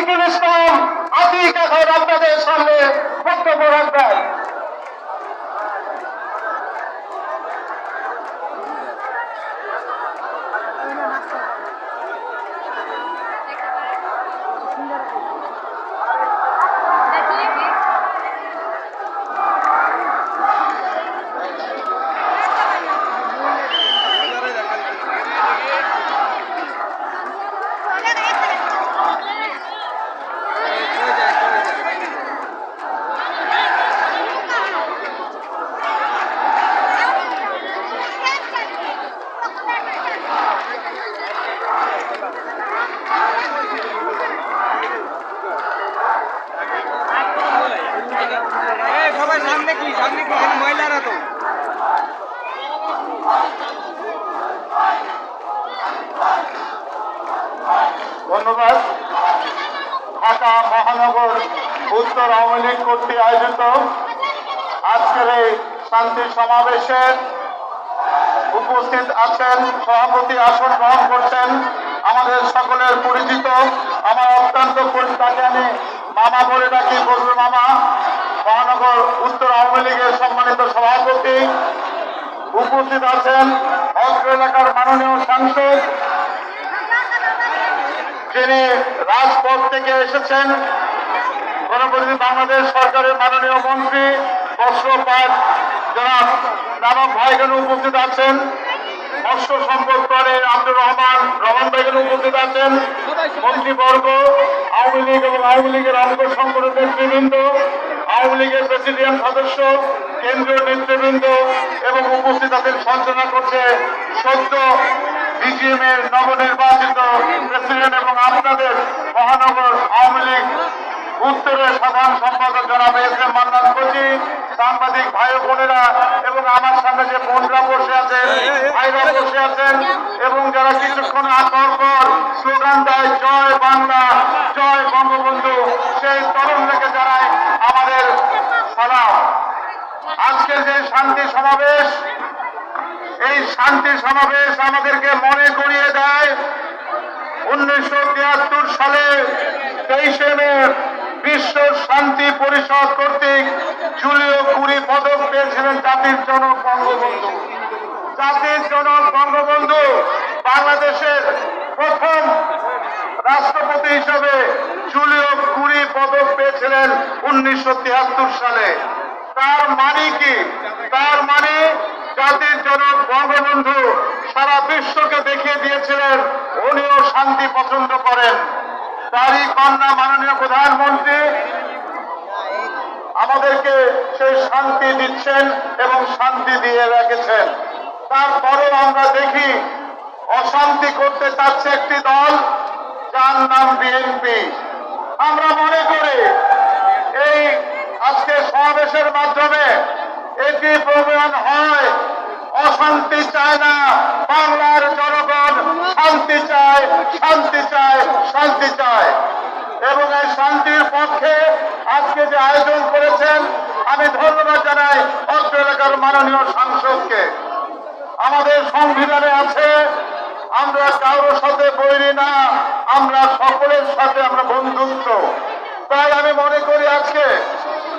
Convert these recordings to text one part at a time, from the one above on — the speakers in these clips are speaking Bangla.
আতিকুল ইসলাম আতিক এখন আপনাদের সামনে বক্তব্য রাখবেন। ধন্যবাদ। ঢাকা মহানগর উত্তর আওয়ামী লীগ কর্তৃক আয়োজিত আজকের এই শান্তি সমাবেশে উপস্থিত আছেন, সভাপতি আসন গ্রহণ করছেন আমাদের সকলের পরিচিত, আমার অত্যন্ত তাকে আমি মামা বলে ডাকি, বলবো মামা, মহানগর উত্তর আওয়ামী লীগের সম্মানিত সভাপতি। উপস্থিত আছেন অত্র এলাকার মাননীয় সাংসদ, যিনি রাজপথ থেকে এসেছেন, গণপ্রজাতন্ত্রী বাংলাদেশ সরকারের মাননীয় মন্ত্রী বস্ত্রপাট জনাব নানক ভাইগণ উপস্থিত আছেন, মৎস্য সম্পদ করে আব্দুর রহমান ভাইগণ উপস্থিত আছেন, মন্ত্রীবর্গ, আওয়ামী লীগ এবং আওয়ামী লীগের অঙ্গ সংগঠনের নেতৃবৃন্দ, আওয়ামী লীগের প্রেসিডিয়াম সদস্য, কেন্দ্রীয় নেতৃবৃন্দ এবং উপস্থিত আছেন সঞ্চালনা করছে সদ্য বিজিএম এর নবনির্বাচিত প্রেসিডেন্ট এবং আপনাদের মহানগর আওয়ামী লীগ উত্তরের সাধারণ সম্পাদক জনাব এস এম মান্নান কোচি, সাংবাদিক ভাই বোনেরা এবং আমার সামনে যে বোনরা বসে আছেন, ভাইরা বসে আছেন এবং যারা কিছুক্ষণ পর পর স্লোগান দেয় জয় বাংলা জয় বঙ্গবন্ধু, সেই তরুণদেরকে জানাই আমাদের সালাম। আজকের যে শান্তি সমাবেশ, এই শান্তি সমাবেশ আমাদেরকে মনে করিয়ে দেয় 1973 সালে 23 মে বিশ্ব শান্তি পরিষদ কর্তৃক জুলিও কুরি পদক পেয়েছিলেন জাতির জনক বঙ্গবন্ধু। জাতির জনক বঙ্গবন্ধু বাংলাদেশের প্রথম রাষ্ট্রপতি হিসেবে জুলিও কুরি পদক পেয়েছিলেন 1973 সালে। তার মানে কি? তার মানে জাতির জনক বঙ্গবন্ধু সারা বিশ্বকে দেখিয়ে দিয়েছিলেন উনিও শান্তি পছন্দ করেন। তারই কন্যা মাননীয় প্রধানমন্ত্রী আমাদেরকে সেই শান্তি দিচ্ছেন এবং শান্তি দিয়ে রেখেছেন। তারপরেও আমরা দেখি অশান্তি করতে চাচ্ছে একটি দল, যার নাম বিএনপি। আমরা মনে করি এই আজকে সমাবেশের মাধ্যমে এটি প্রমাণ হয় অশান্তি চায় না, বাংলার জনগণ শান্তি চায়, শান্তি চায়, শান্তি চায়। এবং এই শান্তির পক্ষে আজকে যে আয়োজন করেছেন, আমি ধন্যবাদ জানাই অত্র এলাকার মাননীয় সাংসদকে। আমাদের সংবিধানে আছে আমরা কারোর সাথে বৈরী না, আমরা সকলের সাথে আমরা বন্ধুত্ব। তাই আমি মনে করি আজকে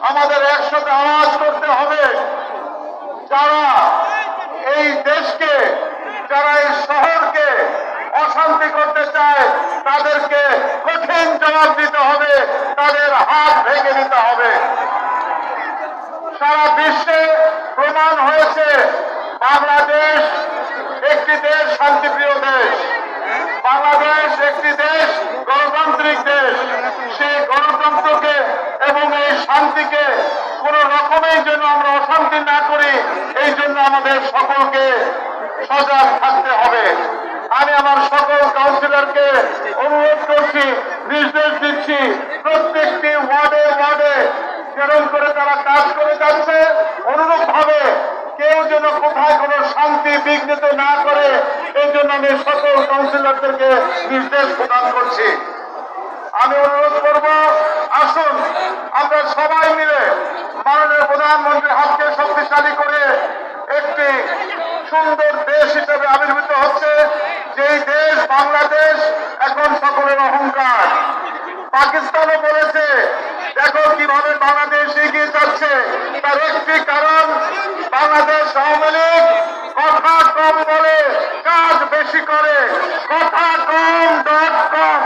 আমাদের একসাথে আওয়াজ করতে হবে, যারা এই দেশকে, যারা এই শহরকে অশান্তি করতে চায় তাদেরকে কঠিন জবাব দিতে হবে, তাদের হাত ভেঙে দিতে হবে। সারা বিশ্বে প্রমাণ হয়েছে বাংলাদেশ একটি দেশ, শান্তিপ্রিয় দেশ। বাংলাদেশ একটি দেশ, গণতান্ত্রিক দেশ। সেই গণতন্ত্রকে এবং এই শান্তিকে কোন রকমের জন্য আমরা অশান্তি না করি, এই জন্য আমাদের সকলকে সজাগ থাকতে হবে। আমি আমার সকল কাউন্সিলরকে অনুরোধ করছি, নির্দেশ দিচ্ছি, প্রত্যেকটি ওয়ার্ডে ওয়ার্ডে যেরকম করে তারা কাজ করে যাচ্ছে, অনুরূপ ভাবে কেউ যেন কোথায় কোনো শান্তি বিঘ্নিত না করে, এই জন্য আমি সকল কাউন্সিলরদেরকে নির্দেশ প্রদান করছি। আমি অনুরোধ করব, আসুন আমরা সবাই মিলে মাননীয় প্রধানমন্ত্রীর হাতকে শক্তিশালী করে একটি সুন্দর দেশ হিসেবে আবির্ভূত হচ্ছে, যেই দেশ বাংলাদেশ এখন সকলের অহংকার। পাকিস্তানও বলেছে দেখো কিভাবে বাংলাদেশ এগিয়ে যাচ্ছে। তার একটি কারণ বাংলাদেশ আওয়ামী লীগ কথা কম বলে কাজ বেশি করে। কথা কম.com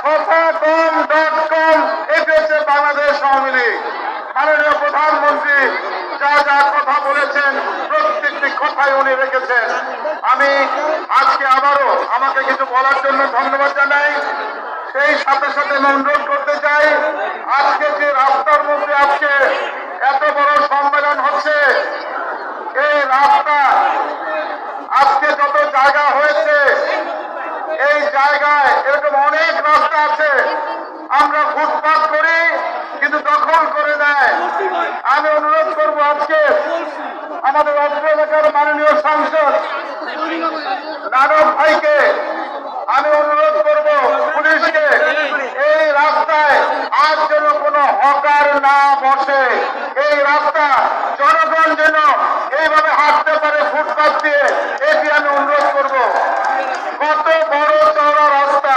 কথা.com এটি হচ্ছে বাংলাদেশ আওয়ামী লীগ। মাননীয় প্রধানমন্ত্রী যা যা কথা বলেছেন প্রত্যেকটি কথাই উনি রেখেছেন। আমি আজকে আবারও আমাকে কিছু বলার জন্য ধন্যবাদ জানাই। সেই সাথে সাথে অনুরোধ করতে চাই, আজকে যে রাস্তার মধ্যে আজকে এত বড় সম্মেলন হচ্ছে, এই রাস্তা আজকে যত জায়গা হয়েছে, এই জায়গায় এরকম অনেক রাস্তা আছে আমরা ফুটপাত করি কিন্তু দখল করে নেয়। আমি অনুরোধ করব আজকে আমাদের অত্র এলাকার মাননীয় সাংসদ নানক ভাইকে আমি অনুরোধ করব পুলিশকে এই রাস্তায় আজ যেন কোনো হকার না বসে। এই রাস্তা জনগণ যেন এইভাবে হাঁটতে পারে ফুটপাত দিয়ে, এটি আমি অনুরোধ করব। কত বড় চওড়া রাস্তা,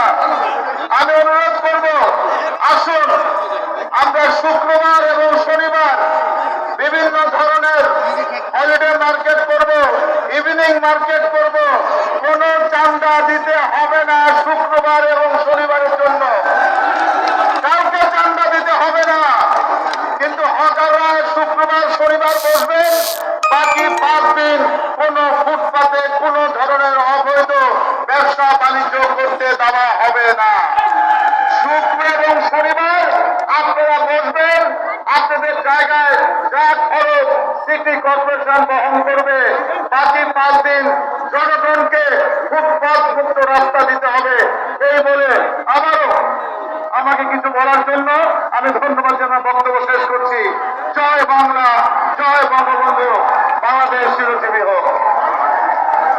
আমি অনুরোধ করব আসুন আমরা শুক্রবার এবং শনিবার বিভিন্ন ধরনের হলিডে মার্কেট করব, ইভিনিং মার্কেট করব। কোনো চাঁদা দিতে হবে না শুক্রবার এবং শনিবারের জন্য, কাউকে চাঁদা দিতে হবে না। কিন্তু হকাররা শুক্রবার শনিবার বসবেন, বাকি 5 দিন কোনো ফুটপাতে কোনো ধরনের অবৈধ ব্যবসা বাণিজ্য করতে দেওয়া হবে না। শুক্র এবং শনিবার আপনারা বসবেন, আপনাদের জায়গায় যা খরচ সিটি কর্পোরেশন বহন করবে। বাকি 5 দিন জনগণকে ফুটপাত মুক্ত রাস্তা দিতে হবে। এই বলে আবারও আমাকে কিছু বলার জন্য আমি ধন্যবাদ জানাই বক্তব্য শেষ করছি। জয় বাংলা, জয় বঙ্গবন্ধু, বাংলাদেশ চিরজীবী হোক।